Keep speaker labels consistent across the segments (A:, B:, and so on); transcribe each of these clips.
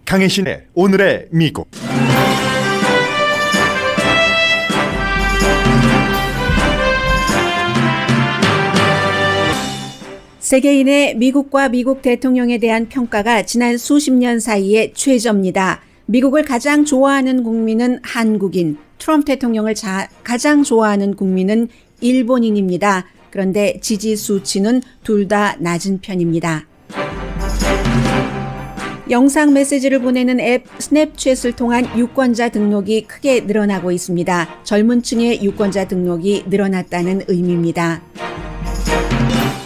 A: 강혜신의 오늘의 미국.
B: 세계인의 미국과 미국 대통령에 대한 평가가 지난 수십 년 사이에 최저입니다. 미국을 가장 좋아하는 국민은 한국인, 트럼프 대통령을 가장 좋아하는 국민은 일본인입니다. 그런데 지지 수치는 둘 다 낮은 편입니다. 영상 메시지를 보내는 앱 스냅챗을 통한 유권자 등록이 크게 늘어나고 있습니다. 젊은 층의 유권자 등록이 늘어났다는 의미입니다.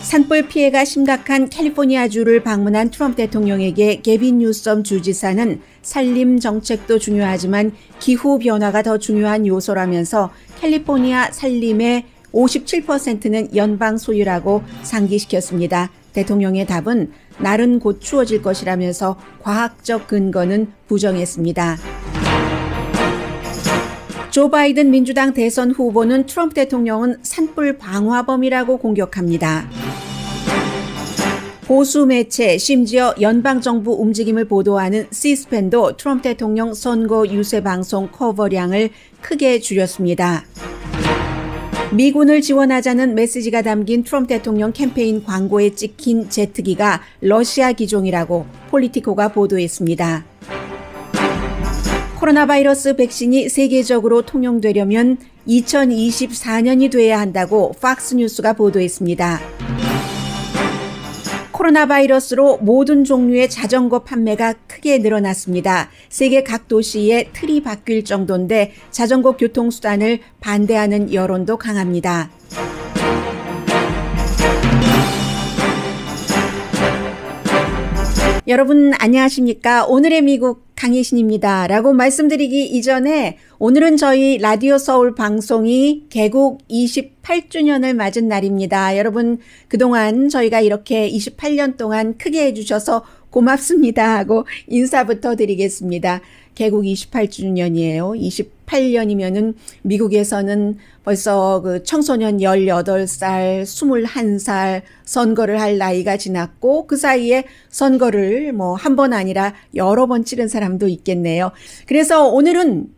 B: 산불 피해가 심각한 캘리포니아주를 방문한 트럼프 대통령에게 게빈 뉴섬 주지사는 산림 정책도 중요하지만 기후 변화가 더 중요한 요소라면서 캘리포니아 산림의 57%는 연방 소유라고 상기시켰습니다. 대통령의 답은 날은 곧 추워질 것이라면서 과학적 근거는 부정했습니다. 조 바이든 민주당 대선 후보는 트럼프 대통령은 산불 방화범이라고 공격합니다. 보수 매체, 심지어 연방정부 움직임을 보도하는 시스펜도 트럼프 대통령 선거 유세 방송 커버량을 크게 줄였습니다. 미군을 지원하자는 메시지가 담긴 트럼프 대통령 캠페인 광고에 찍힌 제트기가 러시아 기종이라고 폴리티코가 보도했습니다. 코로나 바이러스 백신이 세계적으로 통용되려면 2024년이 돼야 한다고 팍스뉴스가 보도했습니다. 코로나 바이러스로 모든 종류의 자전거 판매가 크게 늘어났습니다. 세계 각 도시에 틀이 바뀔 정도인데 자전거 교통수단을 반대하는 여론도 강합니다. 여러분 안녕하십니까? 오늘의 미국 강혜신입니다. 라고 말씀드리기 이전에 오늘은 저희 라디오 서울 방송이 개국 28주년을 맞은 날입니다. 여러분 그동안 저희가 이렇게 28년 동안 크게 해주셔서 고맙습니다 하고 인사부터 드리겠습니다. 개국 28주년이에요. 28년이면은 미국에서는 벌써 그 청소년 18살, 21살 선거를 할 나이가 지났고 그 사이에 선거를 뭐 한 번 아니라 여러 번 치른 사람도 있겠네요. 그래서 오늘은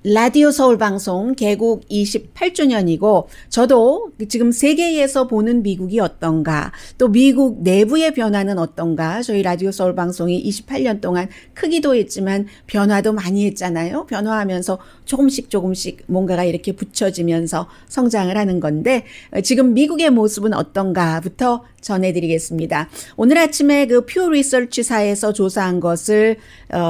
B: 라디오 서울 방송 개국 28주년이고 저도 지금 세계에서 보는 미국이 어떤가 또 미국 내부의 변화는 어떤가 저희 라디오 서울 방송이 28년 동안 크기도 했지만 변화도 많이 했잖아요. 변화하면서 조금씩 뭔가가 이렇게 붙여지면서 성장을 하는 건데 지금 미국의 모습은 어떤가부터 전해드리겠습니다. 오늘 아침에 그 퓨 리서치사에서 조사한 것을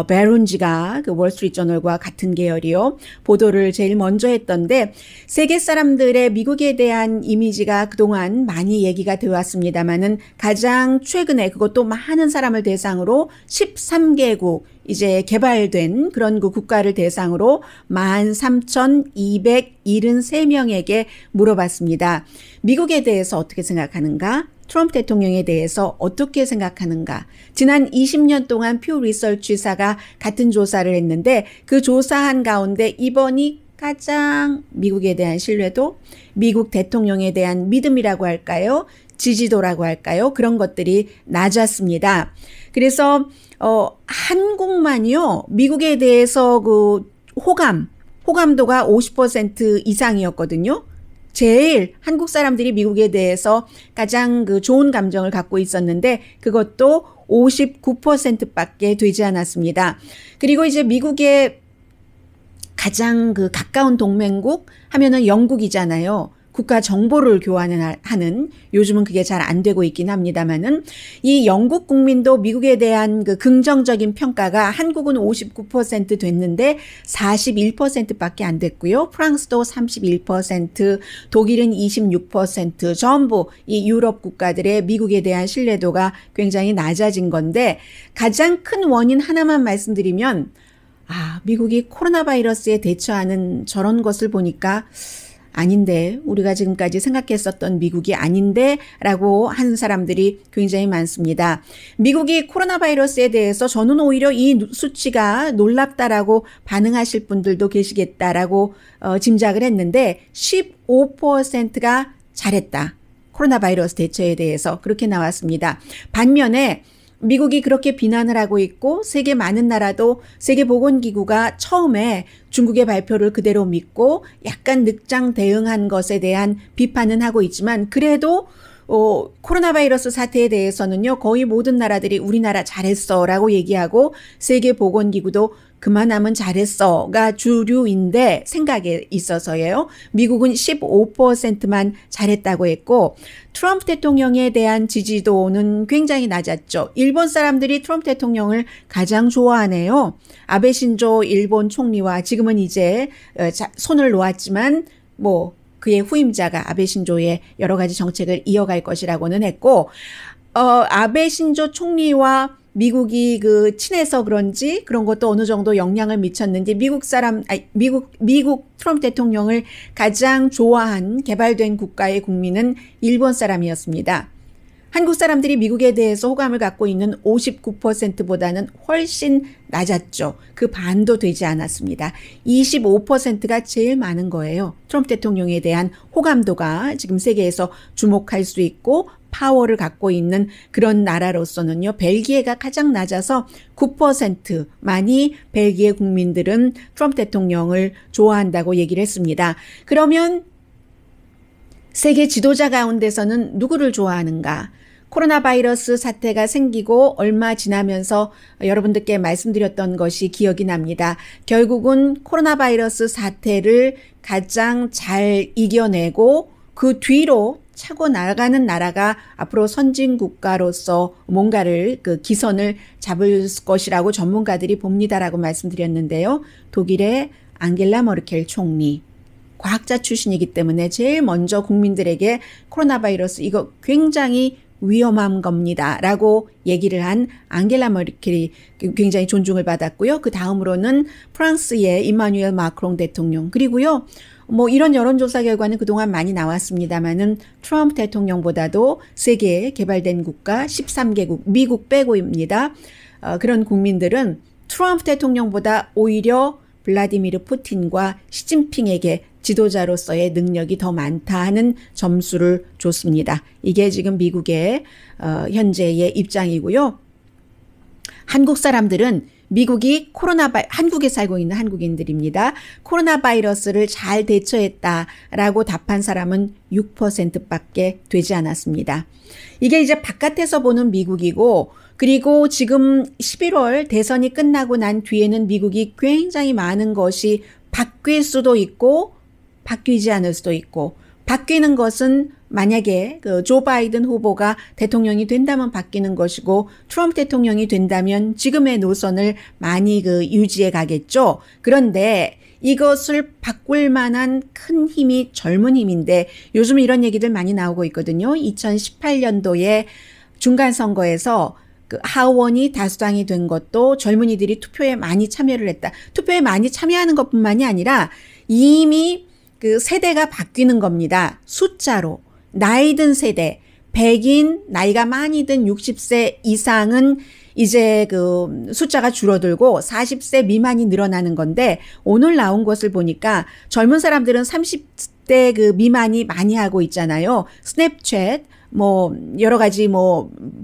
B: 베룬지가 그 월스트리트저널과 같은 계열이요. 보도를 제일 먼저 했던데 세계 사람들의 미국에 대한 이미지가 그동안 많이 얘기가 되어 왔습니다만은 가장 최근에 그것도 많은 사람을 대상으로 13개국 이제 개발된 그런 그 국가를 대상으로 13,273명에게 물어봤습니다. 미국에 대해서 어떻게 생각하는가? 트럼프 대통령에 대해서 어떻게 생각하는가? 지난 20년 동안 퓨 리서치사가 같은 조사를 했는데 그 조사한 가운데 이번이 가장 미국에 대한 신뢰도, 미국 대통령에 대한 믿음이라고 할까요? 지지도라고 할까요? 그런 것들이 낮았습니다. 그래서 한국만이요. 미국에 대해서 그 호감도가 50% 이상이었거든요. 제일 한국 사람들이 미국에 대해서 가장 그 좋은 감정을 갖고 있었는데 그것도 59%밖에 되지 않았습니다. 그리고 이제 미국의 가장 그 가까운 동맹국 하면은 영국이잖아요. 국가 정보를 교환하는 요즘은 그게 잘 안 되고 있긴 합니다만은 이 영국 국민도 미국에 대한 그 긍정적인 평가가 한국은 59% 됐는데 41%밖에 안 됐고요. 프랑스도 31%, 독일은 26%, 전부 이 유럽 국가들의 미국에 대한 신뢰도가 굉장히 낮아진 건데 가장 큰 원인 하나만 말씀드리면 미국이 코로나 바이러스에 대처하는 저런 것을 보니까 아닌데 우리가 지금까지 생각했었던 미국이 아닌데 라고 하는 사람들이 굉장히 많습니다. 미국이 코로나 바이러스에 대해서 저는 오히려 이 수치가 놀랍다라고 반응하실 분들도 계시겠다라고 짐작을 했는데 15%가 잘했다. 코로나 바이러스 대처에 대해서 그렇게 나왔습니다. 반면에 미국이 그렇게 비난을 하고 있고 세계 많은 나라도 세계보건기구가 처음에 중국의 발표를 그대로 믿고 약간 늑장 대응한 것에 대한 비판은 하고 있지만 그래도 코로나 바이러스 사태에 대해서는요, 거의 모든 나라들이 우리나라 잘했어 라고 얘기하고 세계보건기구도 그만하면 잘했어가 주류인데 생각에 있어서예요. 미국은 15%만 잘했다고 했고 트럼프 대통령에 대한 지지도는 굉장히 낮았죠. 일본 사람들이 트럼프 대통령을 가장 좋아하네요. 아베 신조 일본 총리와 지금은 이제 손을 놓았지만 그의 후임자가 아베 신조의 여러 가지 정책을 이어갈 것이라고는 했고 아베 신조 총리와 미국이 친해서 그런지 그런 것도 어느 정도 영향을 미쳤는지 미국 트럼프 대통령을 가장 좋아한 개발된 국가의 국민은 일본 사람이었습니다. 한국 사람들이 미국에 대해서 호감을 갖고 있는 59%보다는 훨씬 낮았죠. 그 반도 되지 않았습니다. 25%가 제일 많은 거예요. 트럼프 대통령에 대한 호감도가 지금 세계에서 주목할 수 있고 파워를 갖고 있는 그런 나라로서는요. 벨기에가 가장 낮아서 9%만이 벨기에 국민들은 트럼프 대통령을 좋아한다고 얘기를 했습니다. 그러면 세계 지도자 가운데서는 누구를 좋아하는가? 코로나 바이러스 사태가 생기고 얼마 지나면서 여러분들께 말씀드렸던 것이 기억이 납니다. 결국은 코로나 바이러스 사태를 가장 잘 이겨내고 그 뒤로 차고 나가는 나라가 앞으로 선진국가로서 뭔가를 기선을 잡을 것이라고 전문가들이 봅니다라고 말씀드렸는데요. 독일의 앙겔라 머르켈 총리. 과학자 출신이기 때문에 제일 먼저 국민들에게 코로나 바이러스 이거 굉장히 위험한 겁니다 라고 얘기를 한 앙겔라 머르켈이 굉장히 존중을 받았고요. 그 다음으로는 프랑스의 이마누엘 마크롱 대통령 그리고요. 이런 여론조사 결과는 그동안 많이 나왔습니다만은 트럼프 대통령보다도 세계에 개발된 국가 13개국 미국 빼고입니다. 그런 국민들은 트럼프 대통령보다 오히려 블라디미르 푸틴과 시진핑에게 지도자로서의 능력이 더 많다 하는 점수를 줬습니다. 이게 지금 미국의 현재의 입장이고요. 한국 사람들은 미국이 한국에 살고 있는 한국인들입니다. 코로나 바이러스를 잘 대처했다라고 답한 사람은 6%밖에 되지 않았습니다. 이게 이제 바깥에서 보는 미국이고 그리고 지금 11월 대선이 끝나고 난 뒤에는 미국이 굉장히 많은 것이 바뀔 수도 있고 바뀌지 않을 수도 있고 바뀌는 것은 만약에 조 바이든 후보가 대통령이 된다면 바뀌는 것이고 트럼프 대통령이 된다면 지금의 노선을 많이 유지해 가겠죠. 그런데 이것을 바꿀 만한 큰 힘이 젊은 힘인데 요즘 이런 얘기들 많이 나오고 있거든요. 2018년도에 중간선거에서 하원이 다수당이 된 것도 젊은이들이 투표에 많이 참여를 했다. 투표에 많이 참여하는 것뿐만이 아니라 이미 세대가 바뀌는 겁니다. 숫자로. 나이 든 세대, 백인, 나이가 많이 든 60세 이상은 이제 숫자가 줄어들고 40세 미만이 늘어나는 건데 오늘 나온 것을 보니까 젊은 사람들은 30대 미만이 많이 하고 있잖아요. 스냅챗, 여러 가지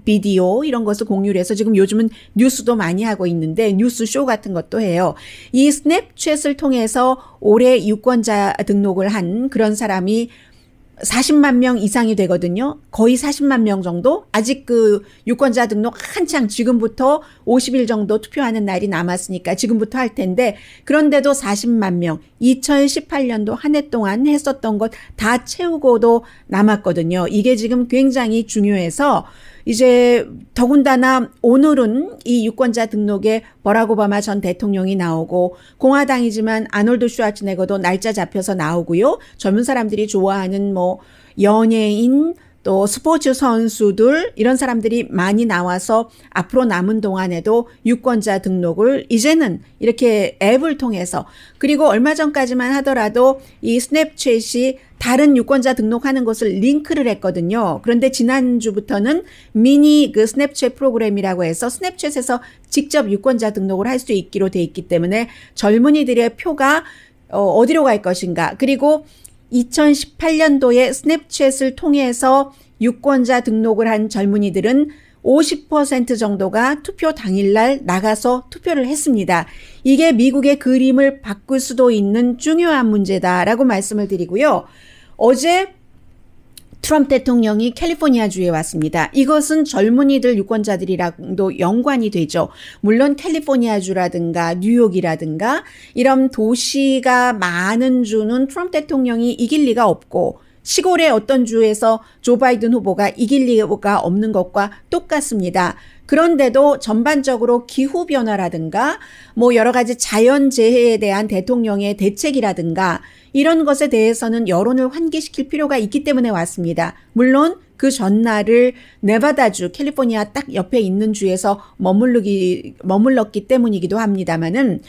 B: 비디오 이런 것을 공유를 해서 지금 요즘은 뉴스도 많이 하고 있는데 뉴스 쇼 같은 것도 해요. 이 스냅챗을 통해서 올해 유권자 등록을 한 그런 사람이 40만 명 이상이 되거든요. 거의 40만 명 정도? 아직 유권자 등록 한창 지금부터 50일 정도 투표하는 날이 남았으니까 지금부터 할 텐데 그런데도 40만 명 2018년도 한 해 동안 했었던 것 다 채우고도 남았거든요. 이게 지금 굉장히 중요해서 이제 더군다나 오늘은 이 유권자 등록에 버락 오바마 전 대통령이 나오고 공화당이지만 아놀드 슈와츠네거도 날짜 잡혀서 나오고요. 젊은 사람들이 좋아하는 연예인 또 스포츠 선수들 이런 사람들이 많이 나와서 앞으로 남은 동안에도 유권자 등록을 이제는 이렇게 앱을 통해서 그리고 얼마 전까지만 하더라도 이 스냅챗이 다른 유권자 등록하는 것을 링크를 했거든요. 그런데 지난주부터는 미니 스냅챗 프로그램이라고 해서 스냅챗에서 직접 유권자 등록을 할 수 있기로 돼 있기 때문에 젊은이들의 표가 어디로 갈 것인가. 그리고 2018년도에 스냅챗을 통해서 유권자 등록을 한 젊은이들은 50% 정도가 투표 당일날 나가서 투표를 했습니다. 이게 미국의 그림을 바꿀 수도 있는 중요한 문제다라고 말씀을 드리고요. 어제 트럼프 대통령이 캘리포니아주에 왔습니다. 이것은 젊은이들 유권자들이랑도 연관이 되죠. 물론 캘리포니아주라든가 뉴욕이라든가 이런 도시가 많은 주는 트럼프 대통령이 이길 리가 없고 시골의 어떤 주에서 조 바이든 후보가 이길 리가 없는 것과 똑같습니다. 그런데도 전반적으로 기후변화라든가 뭐 여러 가지 자연재해에 대한 대통령의 대책이라든가 이런 것에 대해서는 여론을 환기시킬 필요가 있기 때문에 왔습니다. 물론 그 전날을 네바다주, 캘리포니아 딱 옆에 있는 주에서 머물렀기 때문이기도 합니다만은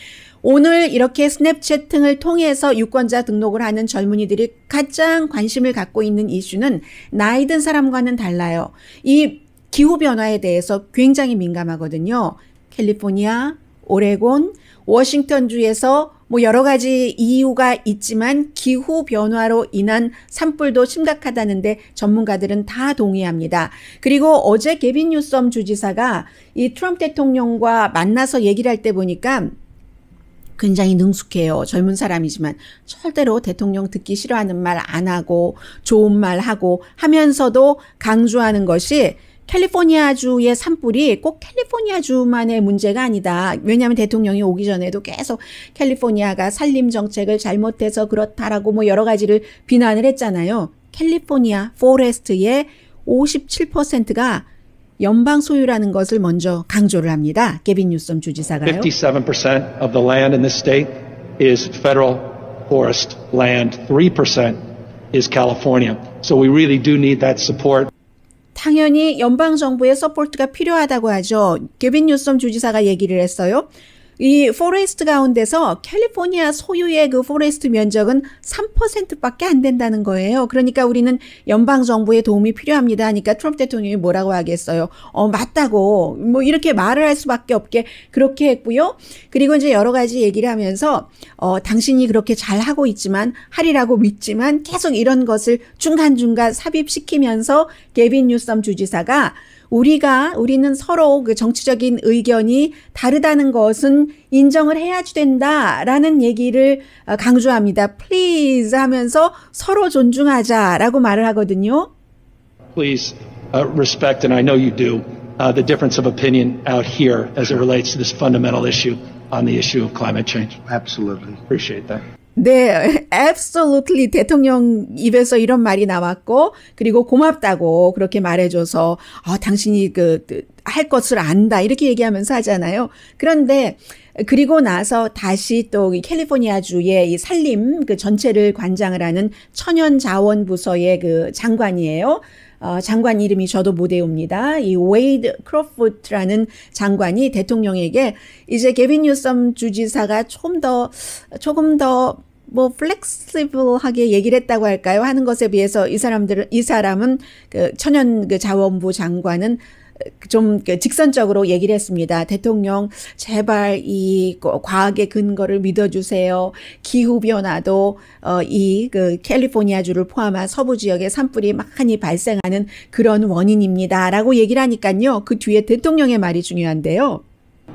B: 오늘 이렇게 스냅채팅을 통해서 유권자 등록을 하는 젊은이들이 가장 관심을 갖고 있는 이슈는 나이 든 사람과는 달라요. 이 기후변화에 대해서 굉장히 민감하거든요. 캘리포니아, 오레곤, 워싱턴주에서 뭐 여러 가지 이유가 있지만 기후변화로 인한 산불도 심각하다는데 전문가들은 다 동의합니다. 그리고 어제 게빈 뉴섬 주지사가 이 트럼프 대통령과 만나서 얘기를 할 때 보니까 굉장히 능숙해요. 젊은 사람이지만 절대로 대통령 듣기 싫어하는 말 안 하고 좋은 말 하고 하면서도 강조하는 것이 캘리포니아주의 산불이 꼭 캘리포니아주만의 문제가 아니다. 왜냐하면 대통령이 오기 전에도 계속 캘리포니아가 산림 정책을 잘못해서 그렇다라고 뭐 여러 가지를 비난을 했잖아요. 캘리포니아 포레스트의 57%가 연방 소유라는 것을 먼저 강조를 합니다. 게빈 뉴섬 주지사가요.
C: 57% of the land in this state is federal forest land. 3% is California. So we really do need that support.
B: 당연히 연방정부의 서포트가 필요하다고 하죠. 게빈 뉴섬 주지사가 얘기를 했어요. 이 포레스트 가운데서 캘리포니아 소유의 그 포레스트 면적은 3%밖에 안 된다는 거예요. 그러니까 우리는 연방정부의 도움이 필요합니다 하니까 트럼프 대통령이 뭐라고 하겠어요. 맞다고 뭐 이렇게 말을 할 수밖에 없게 그렇게 했고요. 그리고 이제 여러 가지 얘기를 하면서 당신이 그렇게 잘하고 있지만 하리라고 믿지만 계속 이런 것을 중간중간 삽입시키면서 게빈 뉴섬 주지사가 우리는 서로 그 정치적인 의견이 다르다는 것은 인정을 해야지 된다라는 얘기를 강조합니다. Please 하면서 서로 존중하자라고 말을 하거든요.
C: Please respect, and I know you do, the difference of opinion out here as it relates to this fundamental issue on the issue of climate change.
A: Absolutely.
C: Appreciate that.
B: 네, absolutely 대통령 입에서 이런 말이 나왔고 그리고 고맙다고 그렇게 말해줘서 당신이 할 것을 안다 이렇게 얘기하면서 하잖아요. 그런데 그리고 나서 다시 또 캘리포니아주의 이 산림 그 전체를 관장을 하는 천연자원부서의 그 장관이에요. 장관 이름이 저도 못 외웁니다. 이 웨이드 크로포트라는 장관이 대통령에게 이제 게빈 뉴섬 주지사가 조금 더 뭐 플렉시블하게 얘기를 했다고 할까요? 하는 것에 비해서 이 사람은 그 천연 그 자원부 장관은 좀 직선적으로 얘기를 했습니다. 대통령 제발 이 과학의 근거를 믿어주세요. 기후변화도 이 그 캘리포니아주를 포함한 서부 지역의 산불이 많이 발생하는 그런 원인입니다라고 얘기를 하니까요. 그 뒤에 대통령의 말이 중요한데요.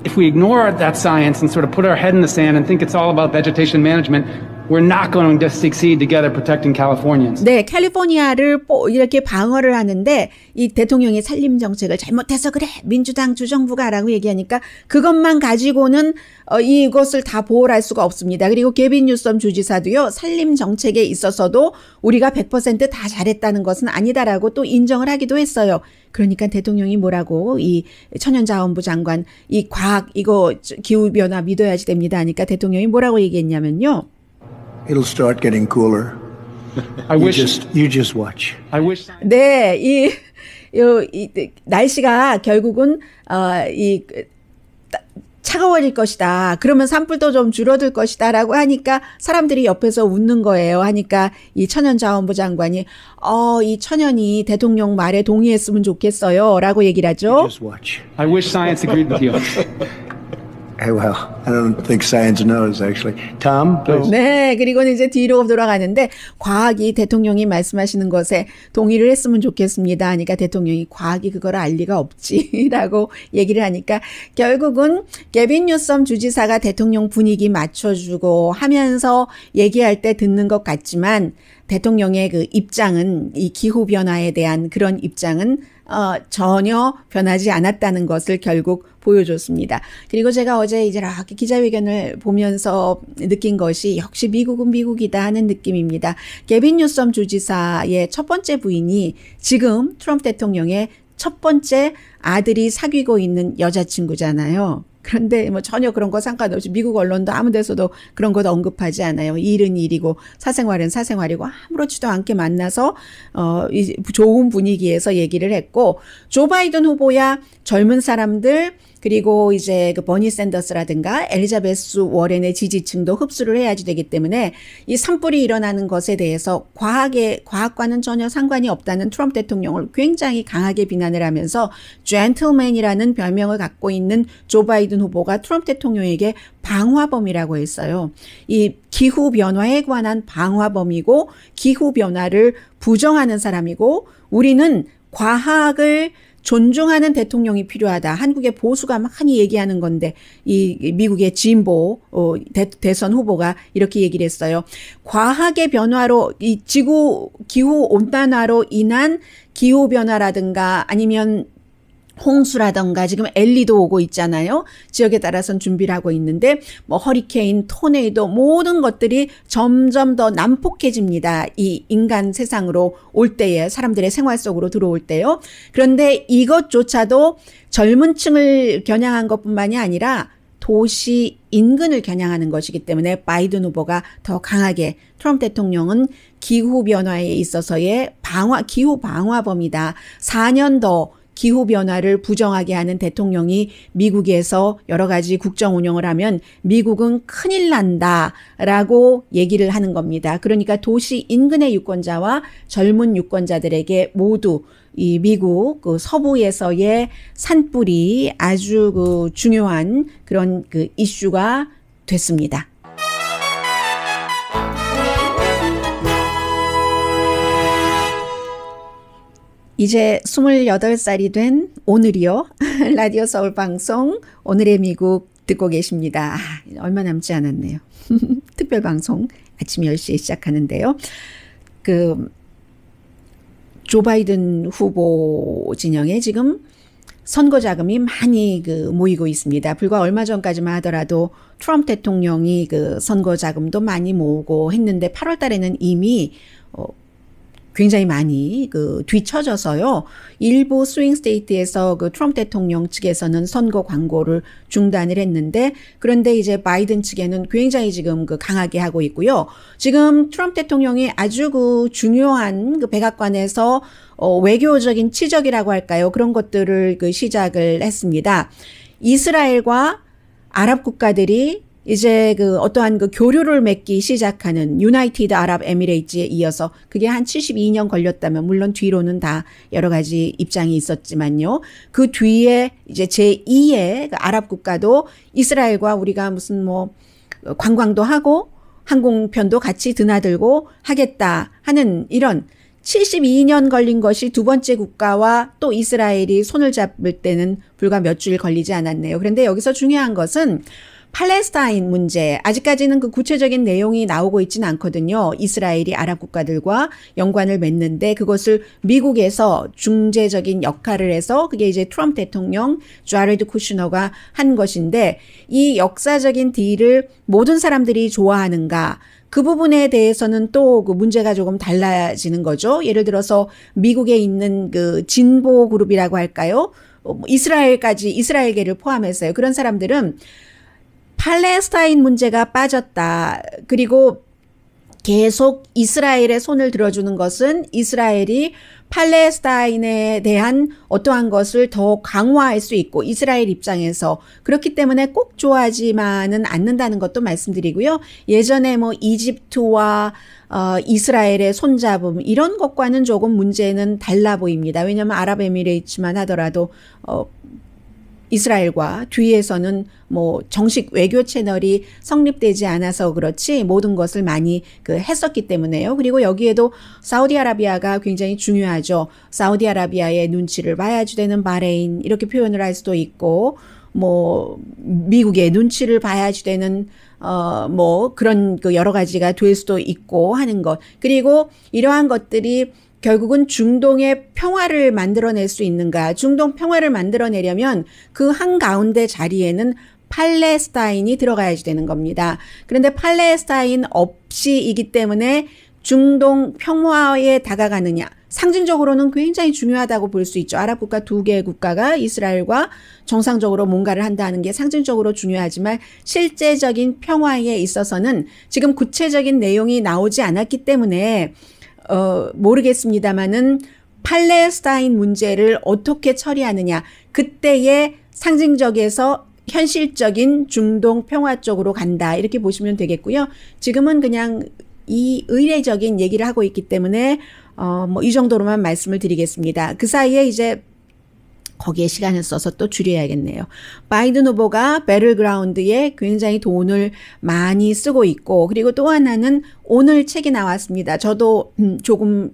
D: If we ignore that science and sort of put our head in the sand and think it's all about vegetation management, we're not going to succeed together protecting Californians.
B: 네, 캘리포니아를 이렇게 방어를 하는데 이 대통령이 산림 정책을 잘못해서 그래 민주당 주정부가라고 얘기하니까 그것만 가지고는 이것을 다 보호를 할 수가 없습니다. 그리고 게빈 뉴섬 주지사도요. 산림 정책에 있어서도 우리가 100% 다 잘했다는 것은 아니다라고 또 인정을 하기도 했어요. 그러니까 대통령이 뭐라고 이 천연자원부 장관 이 과학 이거 기후변화 믿어야지 됩니다 하니까 대통령이 뭐라고 얘기했냐면요.
E: It'll start getting cooler. You just watch.
D: I wish.
B: 네, 이 날씨가 결국은 차가워질 것이다. 그러면 산불도 좀 줄어들 것이다라고 하니까 사람들이 옆에서 웃는 거예요. 하니까 이 천연자원부 장관이 이 천연이 대통령 말에 동의했으면 좋겠어요라고 얘기를 하죠.
E: Just watch.
D: I wish science agreed with you.
E: Well, I don't think science knows, actually. Tom, please.
B: 네, 그리고는 이제 뒤로 돌아가는데 과학이 대통령이 말씀하시는 것에 동의를 했으면 좋겠습니다. 그러니까 대통령이 과학이 그걸 알 리가 없지라고 얘기를 하니까 결국은 게빈 뉴섬 주지사가 대통령 분위기 맞춰주고 하면서 얘기할 때 듣는 것 같지만 대통령의 그 입장은 이 기후변화에 대한 그런 입장은 전혀 변하지 않았다는 것을 결국 보여줬습니다. 그리고 제가 어제 이제 이렇게 기자회견을 보면서 느낀 것이 역시 미국은 미국이다 하는 느낌입니다. 게빈 뉴섬 주지사의 첫 번째 부인이 지금 트럼프 대통령의 첫 번째 아들이 사귀고 있는 여자친구잖아요. 그런데 뭐 전혀 그런 거 상관없이 미국 언론도 아무 데서도 그런 것 언급하지 않아요. 일은 일이고 사생활은 사생활이고 아무렇지도 않게 만나서 좋은 분위기에서 얘기를 했고 조 바이든 후보야 젊은 사람들 그리고 이제 그 버니 샌더스라든가 엘리자베스 워렌의 지지층도 흡수를 해야지 되기 때문에 이 산불이 일어나는 것에 대해서 과학과는 전혀 상관이 없다는 트럼프 대통령을 굉장히 강하게 비난을 하면서 젠틀맨이라는 별명을 갖고 있는 조 바이든 후보가 트럼프 대통령에게 방화범이라고 했어요. 이 기후변화에 관한 방화범이고 기후변화를 부정하는 사람이고 우리는 과학을 존중하는 대통령이 필요하다. 한국의 보수가 많이 얘기하는 건데 이 미국의 진보 대선 후보가 이렇게 얘기를 했어요. 과학의 변화로 이 기후 온난화로 인한 기후 변화라든가 아니면 홍수라던가 지금 엘니도 오고 있잖아요. 지역에 따라서는 준비를 하고 있는데 뭐 허리케인, 토네이도 모든 것들이 점점 더 난폭해집니다. 이 인간 세상으로 올 때에 사람들의 생활 속으로 들어올 때요. 그런데 이것조차도 젊은 층을 겨냥한 것뿐만이 아니라 도시 인근을 겨냥하는 것이기 때문에 바이든 후보가 더 강하게 트럼프 대통령은 기후변화에 있어서의 기후 방화범이다. 4년 더 기후변화를 부정하게 하는 대통령이 미국에서 여러 가지 국정 운영을 하면 미국은 큰일 난다라고 얘기를 하는 겁니다. 그러니까 도시 인근의 유권자와 젊은 유권자들에게 모두 이 미국 그 서부에서의 산불이 아주 그 중요한 그런 그 이슈가 됐습니다. 이제 28살이 된 오늘이요. 라디오 서울 방송 오늘의 미국 듣고 계십니다. 얼마 남지 않았네요. 특별 방송 아침 10시에 시작하는데요. 조 바이든 후보 진영에 지금 선거 자금이 많이 모이고 있습니다. 불과 얼마 전까지만 하더라도 트럼프 대통령이 선거 자금도 많이 모으고 했는데 8월 달에는 이미 굉장히 많이 뒤처져서요. 일부 스윙 스테이트에서 트럼프 대통령 측에서는 선거 광고를 중단을 했는데 그런데 이제 바이든 측에는 굉장히 지금 강하게 하고 있고요. 지금 트럼프 대통령이 아주 중요한 백악관에서 외교적인 치적이라고 할까요? 그런 것들을 시작을 했습니다. 이스라엘과 아랍 국가들이 이제 어떠한 교류를 맺기 시작하는 유나이티드 아랍 에미레이트에 이어서 그게 한 72년 걸렸다면 물론 뒤로는 다 여러 가지 입장이 있었지만요. 그 뒤에 이제 제2의 아랍 국가도 이스라엘과 우리가 무슨 관광도 하고 항공편도 같이 드나들고 하겠다 하는 이런 72년 걸린 것이 두 번째 국가와 또 이스라엘이 손을 잡을 때는 불과 몇 주일 걸리지 않았네요. 그런데 여기서 중요한 것은 팔레스타인 문제, 아직까지는 구체적인 내용이 나오고 있지는 않거든요. 이스라엘이 아랍 국가들과 연관을 맺는데 그것을 미국에서 중재적인 역할을 해서 그게 이제 트럼프 대통령, 자레드 쿠슈너가 한 것인데 이 역사적인 딜을 모든 사람들이 좋아하는가? 그 부분에 대해서는 또 문제가 조금 달라지는 거죠. 예를 들어서 미국에 있는 진보 그룹이라고 할까요? 이스라엘계를 포함해서요. 그런 사람들은 팔레스타인 문제가 빠졌다. 그리고 계속 이스라엘의 손을 들어주는 것은 이스라엘이 팔레스타인에 대한 어떠한 것을 더 강화할 수 있고 이스라엘 입장에서 그렇기 때문에 꼭 좋아하지만은 않는다는 것도 말씀드리고요. 예전에 이집트와 이스라엘의 손잡음 이런 것과는 조금 문제는 달라 보입니다. 왜냐하면 아랍에미레이트만 하더라도 이스라엘과 뒤에서는 뭐 정식 외교 채널이 성립되지 않아서 그렇지 모든 것을 많이 했었기 때문에요. 그리고 여기에도 사우디아라비아가 굉장히 중요하죠. 사우디아라비아의 눈치를 봐야지 되는 바레인 이렇게 표현을 할 수도 있고 뭐 미국의 눈치를 봐야지 되는 뭐 그런 여러 가지가 될 수도 있고 하는 것. 그리고 이러한 것들이 결국은 중동의 평화를 만들어낼 수 있는가? 중동 평화를 만들어내려면 그 한가운데 자리에는 팔레스타인이 들어가야지 되는 겁니다. 그런데 팔레스타인 없이이기 때문에 중동 평화에 다가가느냐? 상징적으로는 굉장히 중요하다고 볼 수 있죠. 아랍 국가 두 개의 국가가 이스라엘과 정상적으로 뭔가를 한다는 게 상징적으로 중요하지만 실제적인 평화에 있어서는 지금 구체적인 내용이 나오지 않았기 때문에 모르겠습니다만은 팔레스타인 문제를 어떻게 처리하느냐. 그때의 상징적에서 현실적인 중동 평화 쪽으로 간다. 이렇게 보시면 되겠고요. 지금은 그냥 이 의례적인 얘기를 하고 있기 때문에 뭐 이 정도로만 말씀을 드리겠습니다. 그 사이에 이제 거기에 시간을 써서 또 줄여야겠네요. 바이든 후보가 배틀그라운드에 굉장히 돈을 많이 쓰고 있고 그리고 또 하나는 오늘 책이 나왔습니다. 저도 조금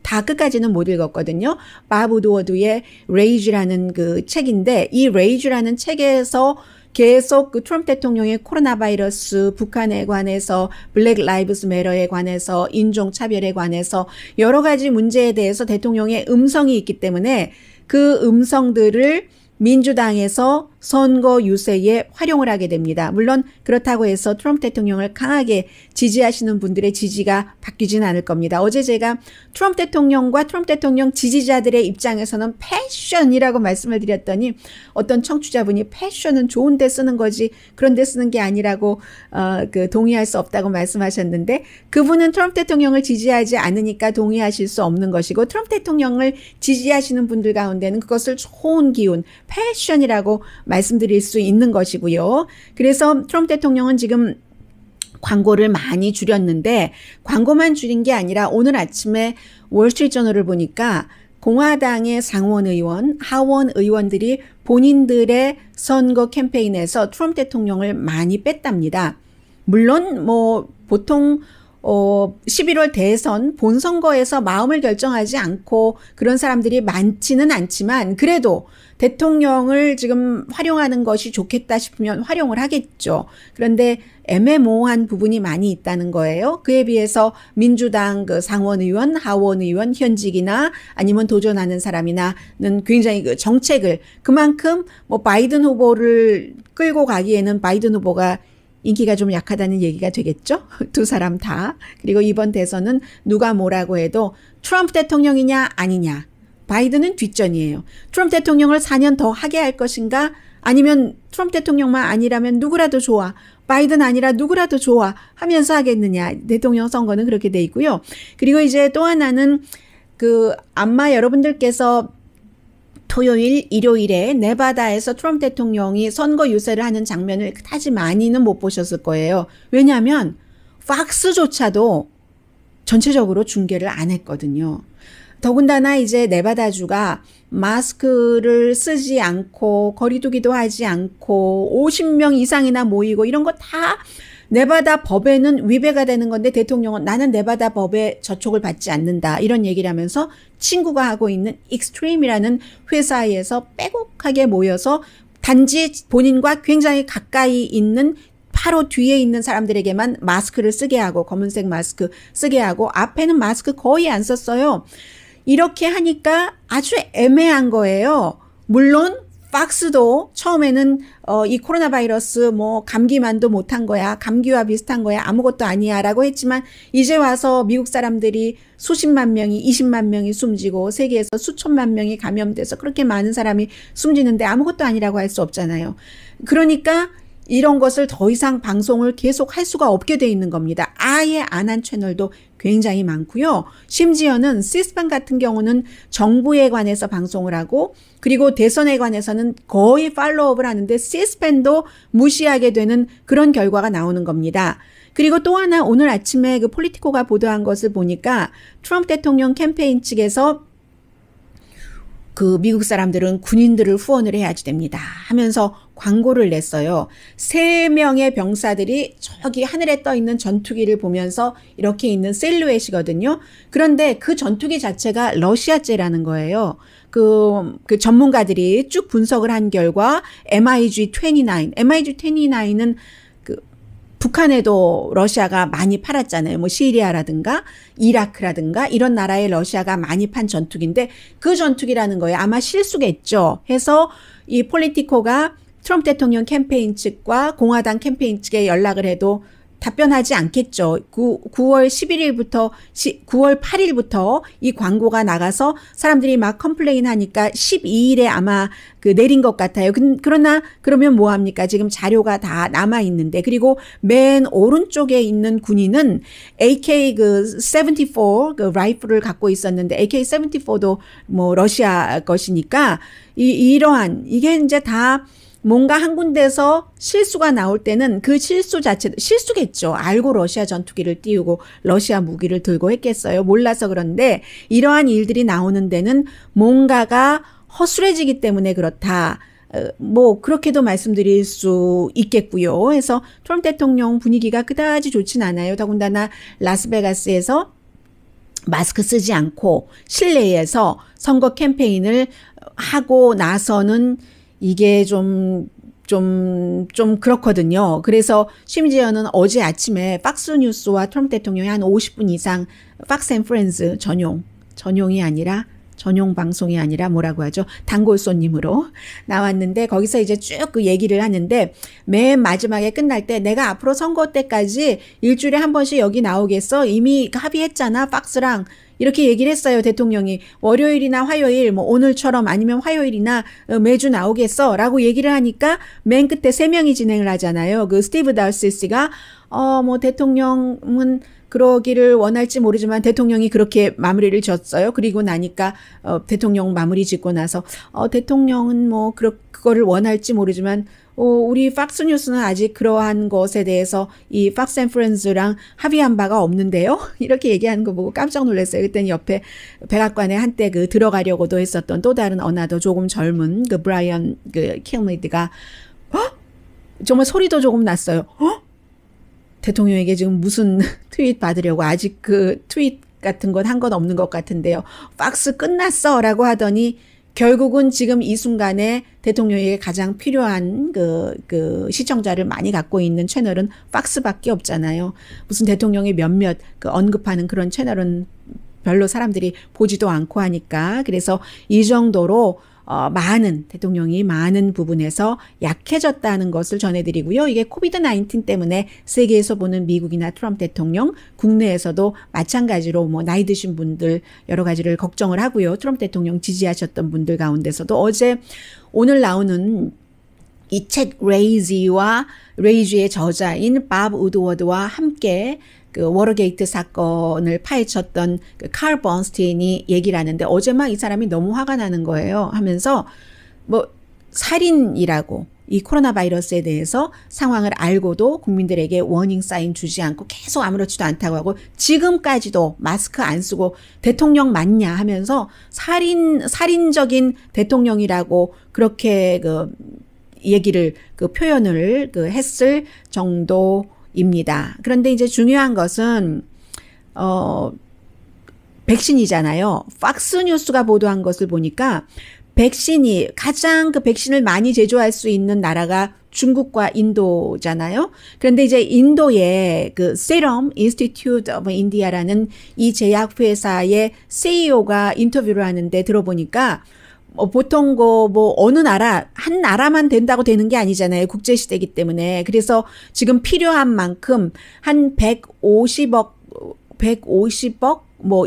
B: 다 끝까지는 못 읽었거든요. 밥 우드워드의 레이지라는 그 책인데 이 레이지라는 책에서 계속 트럼프 대통령의 코로나 바이러스, 북한에 관해서, 블랙 라이브스 매터에 관해서, 인종차별에 관해서 여러 가지 문제에 대해서 대통령의 음성이 있기 때문에 그 음성들을 민주당에서 선거 유세에 활용을 하게 됩니다. 물론 그렇다고 해서 트럼프 대통령을 강하게 지지하시는 분들의 지지가 바뀌지는 않을 겁니다. 어제 제가 트럼프 대통령과 트럼프 대통령 지지자들의 입장에서는 패션이라고 말씀을 드렸더니 어떤 청취자분이 패션은 좋은 데 쓰는 거지 그런 데 쓰는 게 아니라고 동의할 수 없다고 말씀하셨는데 그분은 트럼프 대통령을 지지하지 않으니까 동의하실 수 없는 것이고 트럼프 대통령을 지지하시는 분들 가운데는 그것을 좋은 기운, 패션이라고 말씀드릴 수 있는 것이고요. 그래서 트럼프 대통령은 지금 광고를 많이 줄였는데 광고만 줄인 게 아니라 오늘 아침에 월스트리트저널을 보니까 공화당의 상원 의원, 하원 의원들이 본인들의 선거 캠페인에서 트럼프 대통령을 많이 뺐답니다. 물론 뭐 보통 11월 대선 본선거에서 마음을 결정하지 않고 그런 사람들이 많지는 않지만 그래도 대통령을 지금 활용하는 것이 좋겠다 싶으면 활용을 하겠죠. 그런데 애매모호한 부분이 많이 있다는 거예요. 그에 비해서 민주당 상원 의원, 하원 의원, 현직이나 아니면 도전하는 사람이나는 굉장히 정책을 그만큼 뭐 바이든 후보를 끌고 가기에는 바이든 후보가 인기가 좀 약하다는 얘기가 되겠죠? 두 사람 다. 그리고 이번 대선은 누가 뭐라고 해도 트럼프 대통령이냐 아니냐. 바이든은 뒷전이에요. 트럼프 대통령을 4년 더 하게 할 것인가? 아니면 트럼프 대통령만 아니라면 누구라도 좋아. 바이든 아니라 누구라도 좋아 하면서 하겠느냐. 대통령 선거는 그렇게 돼 있고요. 그리고 이제 또 하나는 아마 여러분들께서 토요일, 일요일에 네바다에서 트럼프 대통령이 선거 유세를 하는 장면을 그다지 많이는 못 보셨을 거예요. 왜냐하면 팍스조차도 전체적으로 중계를 안 했거든요. 더군다나 이제 네바다주가 마스크를 쓰지 않고 거리두기도 하지 않고 50명 이상이나 모이고 이런 거 다 네바다 법에는 위배가 되는 건데 대통령은 나는 네바다 법에 저촉을 받지 않는다 이런 얘기를 하면서 친구가 하고 있는 익스트림이라는 회사에서 빼곡하게 모여서 단지 본인과 굉장히 가까이 있는 바로 뒤에 있는 사람들에게만 마스크를 쓰게 하고 검은색 마스크 쓰게 하고 앞에는 마스크 거의 안 썼어요. 이렇게 하니까 아주 애매한 거예요. 물론 팍스도 처음에는 이 코로나 바이러스 뭐 감기만도 못한 거야. 감기와 비슷한 거야. 아무것도 아니야 라고 했지만 이제 와서 미국 사람들이 수십만 명이 20만 명이 숨지고 세계에서 수천만 명이 감염돼서 그렇게 많은 사람이 숨지는데 아무것도 아니라고 할 수 없잖아요. 그러니까 이런 것을 더 이상 방송을 계속 할 수가 없게 돼 있는 겁니다. 아예 안 한 채널도 굉장히 많고요. 심지어는 시스판 같은 경우는 정부에 관해서 방송을 하고 그리고 대선에 관해서는 거의 팔로우업을 하는데 시스판도 무시하게 되는 그런 결과가 나오는 겁니다. 그리고 또 하나 오늘 아침에 폴리티코가 보도한 것을 보니까 트럼프 대통령 캠페인 측에서 그 미국 사람들은 군인들을 후원을 해야지 됩니다 하면서 광고를 냈어요. 3명의 병사들이 저기 하늘에 떠 있는 전투기를 보면서 이렇게 있는 실루엣이거든요. 그런데 그 전투기 자체가 러시아제라는 거예요. 그 전문가들이 쭉 분석을 한 결과 MiG-29는 북한에도 러시아가 많이 팔았잖아요. 뭐 시리아라든가 이라크라든가 이런 나라에 러시아가 많이 판 전투기인데 그 전투기라는 거예요. 아마 실수겠죠. 해서 이 폴리티코가 트럼프 대통령 캠페인 측과 공화당 캠페인 측에 연락을 해도 답변하지 않겠죠. 9월 8일부터 이 광고가 나가서 사람들이 막 컴플레인 하니까 12일에 아마 내린 것 같아요. 그러면 뭐 합니까? 지금 자료가 다 남아 있는데, 그리고 맨 오른쪽에 있는 군인은 AK-74 라이플을 갖고 있었는데, AK-74도 뭐 러시아 것이니까 이게 이제 다 뭔가 한 군데서 실수가 나올 때는 그 실수 자체도 실수겠죠. 알고 러시아 전투기를 띄우고 러시아 무기를 들고 했겠어요. 몰라서 그런데 이러한 일들이 나오는 데는 뭔가가 허술해지기 때문에 그렇다. 뭐 그렇게도 말씀드릴 수 있겠고요. 해서 트럼프 대통령 분위기가 그다지 좋진 않아요. 더군다나 라스베가스에서 마스크 쓰지 않고 실내에서 선거 캠페인을 하고 나서는 이게 좀 그렇거든요. 그래서 심지어는 어제 아침에 팍스뉴스와 트럼프 대통령이 한 50분 이상 팍스 앤 프렌즈 전용 방송이 아니라 뭐라고 하죠? 단골 손님으로 나왔는데 거기서 이제 쭉 그 얘기를 하는데 맨 마지막에 끝날 때 내가 앞으로 선거 때까지 일주일에 한 번씩 여기 나오겠어? 이미 합의했잖아, 팍스랑. 이렇게 얘기를 했어요, 대통령이. 월요일이나 화요일, 뭐 오늘처럼 아니면 화요일이나 매주 나오겠어? 라고 얘기를 하니까 맨 끝에 3명이 진행을 하잖아요. 스티브 달시스가, 뭐 대통령은 그러기를 원할지 모르지만 대통령이 그렇게 마무리를 졌어요. 그리고 나니까 대통령 마무리 짓고 나서 대통령은 뭐 그거를 원할지 모르지만 우리 팍스뉴스는 아직 그러한 것에 대해서 이 팍스 앤 프렌즈랑 합의한 바가 없는데요. 이렇게 얘기하는 거 보고 깜짝 놀랐어요. 그때는 옆에 백악관에 한때 들어가려고도 했었던 또 다른 어나더 조금 젊은 브라이언 킬리드가 정말 소리도 조금 났어요. 대통령에게 지금 무슨 트윗 받으려고 아직 트윗 같은 건 한 건 없는 것 같은데요. 팍스 끝났어 라고 하더니 결국은 지금 이 순간에 대통령에게 가장 필요한 시청자를 많이 갖고 있는 채널은 팍스밖에 없잖아요. 무슨 대통령의 몇몇 언급하는 그런 채널은 별로 사람들이 보지도 않고 하니까. 그래서 이 정도로 대통령이 많은 부분에서 약해졌다는 것을 전해드리고요. 이게 코비드-19 때문에 세계에서 보는 미국이나 트럼프 대통령, 국내에서도 마찬가지로 뭐 나이 드신 분들 여러 가지를 걱정을 하고요. 트럼프 대통령 지지하셨던 분들 가운데서도 오늘 나오는 이 책 레이지의 저자인 밥 우드워드와 함께 워터게이트 사건을 파헤쳤던 칼 번스틴이 얘기를 하는데 어제 막 이 사람이 너무 화가 나는 거예요. 하면서 뭐 살인이라고 이 코로나 바이러스에 대해서 상황을 알고도 국민들에게 워닝 사인 주지 않고 계속 아무렇지도 않다고 하고 지금까지도 마스크 안 쓰고 대통령 맞냐 하면서 살인적인 대통령이라고 그렇게 얘기를 표현을 했을 정도입니다. 그런데 이제 중요한 것은 백신이잖아요. 팍스뉴스가 보도한 것을 보니까 가장 백신을 많이 제조할 수 있는 나라가 중국과 인도잖아요. 그런데 이제 인도의 Serum Institute of India라는 이 제약회사의 CEO가 인터뷰를 하는데 들어보니까 보통 어느 나라, 한 나라만 된다고 되는 게 아니잖아요. 국제시대이기 때문에. 그래서 지금 필요한 만큼 한 150억,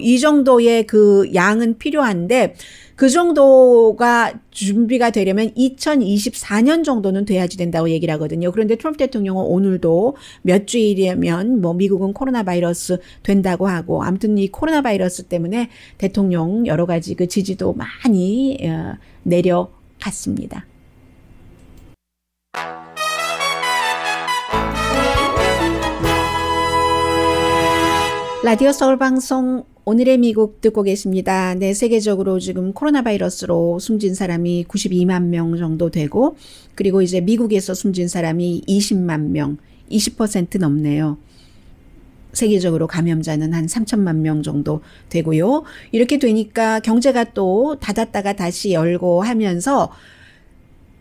B: 이 정도의 양은 필요한데, 그 정도가 준비가 되려면 2024년 정도는 돼야지 된다고 얘기를 하거든요. 그런데 트럼프 대통령은 오늘도 몇 주일이면 미국은 코로나 바이러스 된다고 하고, 아무튼 이 코로나 바이러스 때문에 대통령 여러 가지 지지도 많이 내려갔습니다. 라디오 서울 방송 오늘의 미국 듣고 계십니다. 네, 세계적으로 지금 코로나 바이러스로 숨진 사람이 92만 명 정도 되고, 그리고 이제 미국에서 숨진 사람이 20만 명, 20% 넘네요. 세계적으로 감염자는 한 3천만 명 정도 되고요. 이렇게 되니까 경제가 또 닫았다가 다시 열고 하면서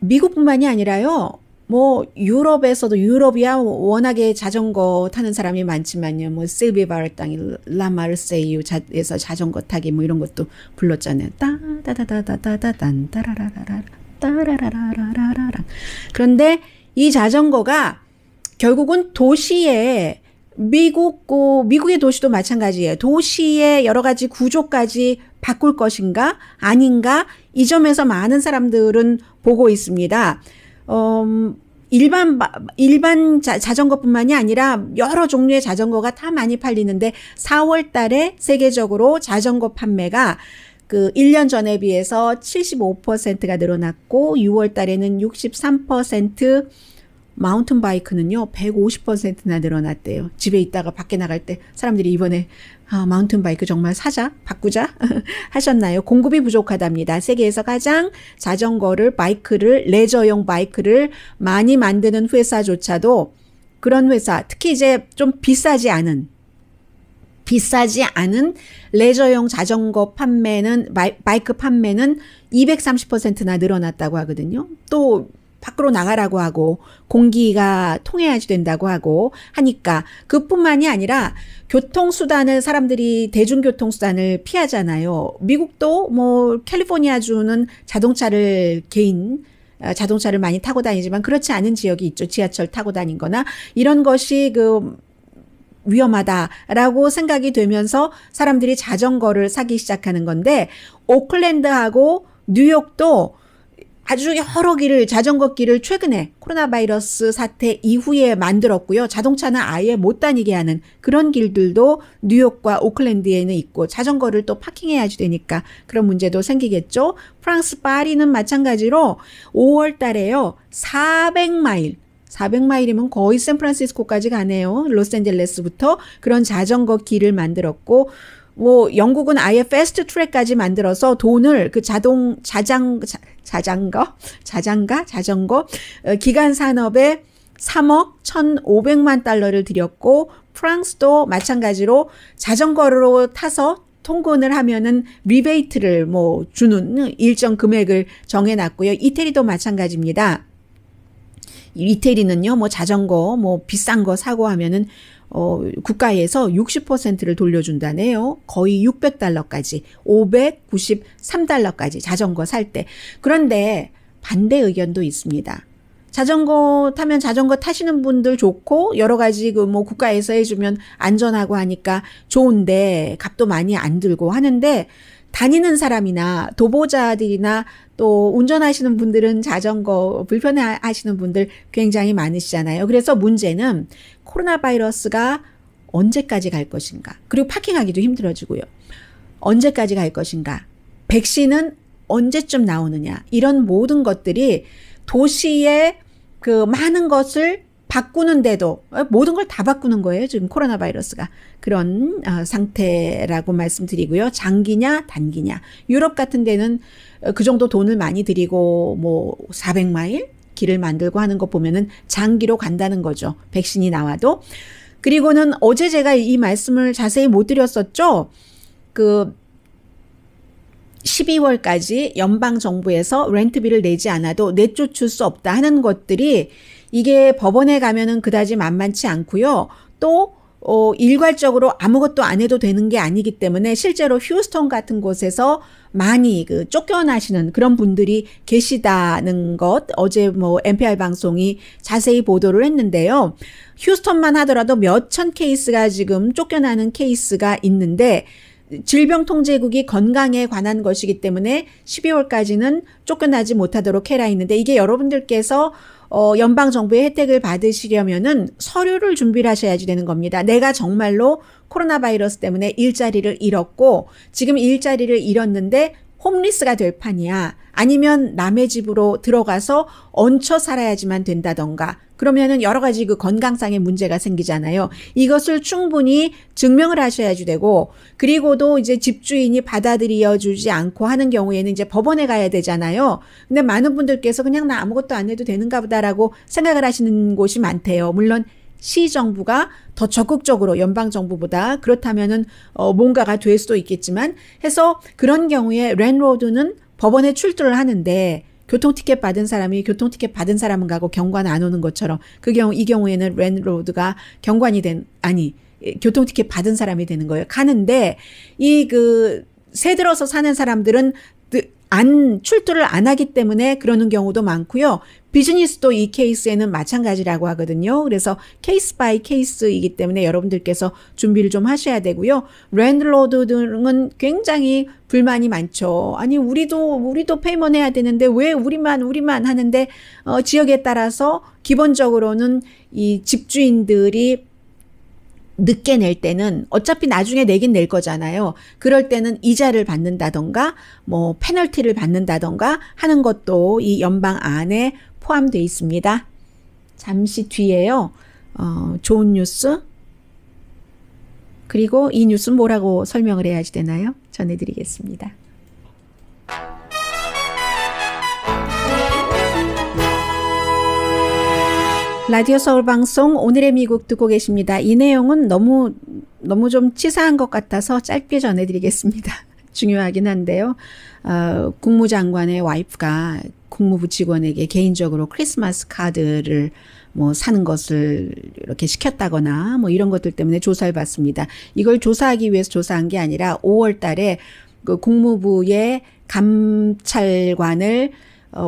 B: 미국뿐만이 아니라요. 뭐 유럽에서도, 유럽이야 워낙에 자전거 타는 사람이 많지만요. 뭐 실비 바르땅이 라마르세유에서 자전거 타기 뭐 이런 것도 불렀잖아요. 따다다다다다단 따라라라라 따라라라라라라. 그런데 이 자전거가 결국은 도시에 미국의 도시도 마찬가지예요. 도시의 여러 가지 구조까지 바꿀 것인가 아닌가, 이 점에서 많은 사람들은 보고 있습니다. 일반 자전거뿐만이 아니라 여러 종류의 자전거가 다 많이 팔리는데 4월 달에 세계적으로 자전거 판매가 그 1년 전에 비해서 75%가 늘어났고 6월 달에는 63%, 마운틴 바이크는요 150%나 늘어났대요. 집에 있다가 밖에 나갈 때 사람들이 이번에 마운틴 바이크 정말 사자, 바꾸자 하셨나요? 공급이 부족하답니다. 세계에서 가장 자전거를, 바이크를, 레저용 바이크를 많이 만드는 회사조차도, 그런 회사, 특히 이제 좀 비싸지 않은 레저용 자전거 판매는, 바이크 판매는 230%나 늘어났다고 하거든요. 또 밖으로 나가라고 하고 공기가 통해야지 된다고 하고 하니까, 그뿐만이 아니라 교통수단을, 사람들이 대중교통수단을 피하잖아요. 미국도 뭐 캘리포니아주는 자동차를 많이 타고 다니지만 그렇지 않은 지역이 있죠. 지하철 타고 다닌 거나 이런 것이 위험하다라고 생각이 되면서 사람들이 자전거를 사기 시작하는 건데, 오클랜드하고 뉴욕도 아주 여러 자전거 길을 최근에 코로나 바이러스 사태 이후에 만들었고요. 자동차는 아예 못 다니게 하는 그런 길들도 뉴욕과 오클랜드에는 있고, 자전거를 또 파킹해야지 되니까 그런 문제도 생기겠죠. 프랑스 파리는 마찬가지로 5월 달에요. 400마일이면 거의 샌프란시스코까지 가네요. 로스앤젤레스부터 그런 자전거 길을 만들었고, 뭐 영국은 아예 패스트 트랙까지 만들어서 돈을 자전거 기간 산업에 3억 1,500만 달러를 들였고, 프랑스도 마찬가지로 자전거로 타서 통근을 하면은 리베이트를 뭐 주는 일정 금액을 정해놨고요. 이태리도 마찬가지입니다. 이태리는요, 뭐 자전거 뭐 비싼 거 사고 하면은 국가에서 60%를 돌려준다네요. 거의 600달러까지, 593달러까지 자전거 살 때. 그런데 반대 의견도 있습니다. 자전거 타면 자전거 타시는 분들 좋고, 여러 가지 뭐 국가에서 해주면 안전하고 하니까 좋은데 값도 많이 안 들고 하는데, 다니는 사람이나 도보자들이나 또 운전하시는 분들은 자전거 불편해하시는 분들 굉장히 많으시잖아요. 그래서 문제는 코로나 바이러스가 언제까지 갈 것인가, 그리고 파킹하기도 힘들어지고요. 언제까지 갈 것인가, 백신은 언제쯤 나오느냐, 이런 모든 것들이 도시의 그 많은 것을 바꾸는데도, 모든 걸 다 바꾸는 거예요. 지금 코로나 바이러스가. 그런 상태라고 말씀드리고요. 장기냐 단기냐. 유럽 같은 데는 그 정도 돈을 많이 들이고 뭐 400마일 길을 만들고 하는 거 보면은 장기로 간다는 거죠. 백신이 나와도. 그리고는 어제 제가 이 말씀을 자세히 못 드렸었죠. 12월까지 연방정부에서 렌트비를 내지 않아도 내쫓을 수 없다 하는 것들이, 이게 법원에 가면은 그다지 만만치 않고요. 또 일괄적으로 아무것도 안 해도 되는 게 아니기 때문에 실제로 휴스턴 같은 곳에서 많이 쫓겨나시는 그런 분들이 계시다는 것, 어제 뭐 NPR 방송이 자세히 보도를 했는데요. 휴스턴만 하더라도 몇천 케이스가 지금 쫓겨나는 케이스가 있는데, 질병통제국이 건강에 관한 것이기 때문에 12월까지는 쫓겨나지 못하도록 해라 있는데, 이게 여러분들께서 연방정부의 혜택을 받으시려면은 서류를 준비를 하셔야지 되는 겁니다. 내가 정말로 코로나 바이러스 때문에 일자리를 잃었고, 지금 일자리를 잃었는데 홈리스가 될 판이야. 아니면 남의 집으로 들어가서 얹혀 살아야지만 된다던가. 그러면은 여러 가지 그 건강상의 문제가 생기잖아요. 이것을 충분히 증명을 하셔야지 되고, 그리고도 이제 집주인이 받아들여 주지 않고 하는 경우에는 이제 법원에 가야 되잖아요. 근데 많은 분들께서 그냥 나 아무것도 안 해도 되는가 보다라고 생각을 하시는 곳이 많대요. 물론 시정부가 더 적극적으로 연방정부보다 그렇다면은 뭔가가 될 수도 있겠지만 해서 그런 경우에 랜로드는 법원에 출두를 하는데 교통티켓 받은 사람이 교통티켓 받은 사람은 가고 경관 안 오는 것처럼 이 경우에는 랜로드가 교통티켓 받은 사람이 되는 거예요. 가는데 새 들어서 사는 사람들은 출두를 안 하기 때문에 그러는 경우도 많고요. 비즈니스도 이 케이스에는 마찬가지라고 하거든요. 그래서 케이스 바이 케이스이기 때문에 여러분들께서 준비를 좀 하셔야 되고요. 랜드로드들은 굉장히 불만이 많죠. 아니 우리도 페이먼 해야 되는데 왜 우리만 하는데 지역에 따라서 기본적으로는 이 집주인들이 늦게 낼 때는 어차피 나중에 내긴 낼 거잖아요. 그럴 때는 이자를 받는다던가 뭐 페널티를 받는다던가 하는 것도 이 연방 안에 포함되어 있습니다. 잠시 뒤에요. 좋은 뉴스 그리고 이 뉴스는 뭐라고 설명을 해야지 되나요? 전해드리겠습니다. 라디오 서울 방송 오늘의 미국 듣고 계십니다. 이 내용은 너무 좀 치사한 것 같아서 짧게 전해드리겠습니다. 중요하긴 한데요. 국무장관의 와이프가 국무부 직원에게 개인적으로 크리스마스 카드를 사는 것을 이렇게 시켰다거나 이런 것들 때문에 조사를 받습니다. 이걸 조사하기 위해서 조사한 게 아니라 5월 달에 그 국무부의 감찰관을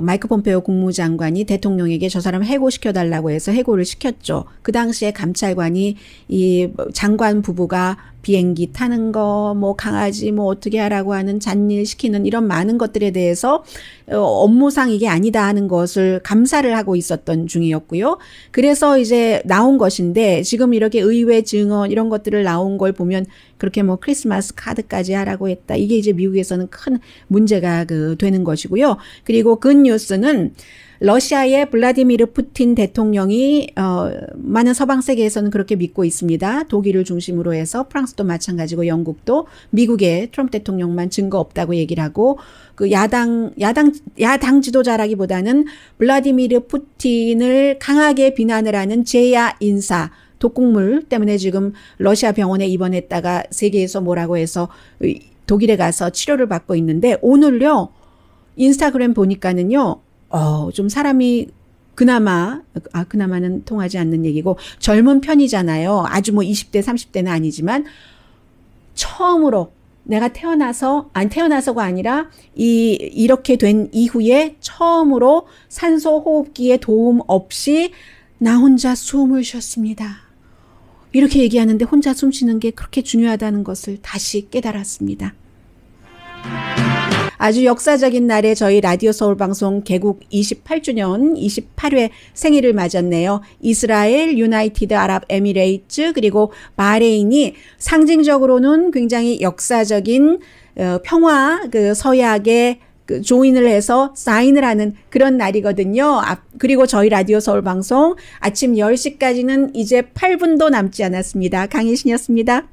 B: 마이크 폼페오 국무장관이 대통령에게 저 사람 해고시켜달라고 해서 해고를 시켰죠. 그 당시에 감찰관이 이 장관 부부가 비행기 타는 거, 강아지 어떻게 하라고 하는 잔일 시키는 이런 많은 것들에 대해서 업무상 이게 아니다 하는 것을 감사를 하고 있었던 중이었고요. 그래서 이제 나온 것인데 지금 이렇게 의회 증언 이런 것들을 나온 걸 보면 그렇게 크리스마스 카드까지 하라고 했다. 이게 이제 미국에서는 큰 문제가 되는 것이고요. 그리고 그 뉴스는 러시아의 블라디미르 푸틴 대통령이 많은 서방 세계에서는 그렇게 믿고 있습니다. 독일을 중심으로 해서 프랑스도 마찬가지고 영국도 미국의 트럼프 대통령만 증거 없다고 얘기를 하고 그 야당 지도자라기보다는 블라디미르 푸틴을 강하게 비난을 하는 제야 인사 독극물 때문에 지금 러시아 병원에 입원했다가 세계에서 뭐라고 해서 독일에 가서 치료를 받고 있는데 오늘요 인스타그램 보니까는요 좀 사람이 그나마는 통하지 않는 얘기고 젊은 편이잖아요. 아주 20대 30대는 아니지만 처음으로 내가 태어나서가 아니라 이렇게 된 이후에 처음으로 산소 호흡기에 도움 없이 나 혼자 숨을 쉬었습니다. 이렇게 얘기하는데 혼자 숨 쉬는 게 그렇게 중요하다는 것을 다시 깨달았습니다. 아주 역사적인 날에 저희 라디오 서울 방송 개국 28주년 28회 생일을 맞았네요. 이스라엘, 유나이티드 아랍 에미레이트 그리고 바레인이 상징적으로는 굉장히 역사적인 평화 서약에 조인을 해서 사인을 하는 그런 날이거든요. 그리고 저희 라디오 서울 방송 아침 10시까지는 이제 8분도 남지 않았습니다. 강혜신이었습니다.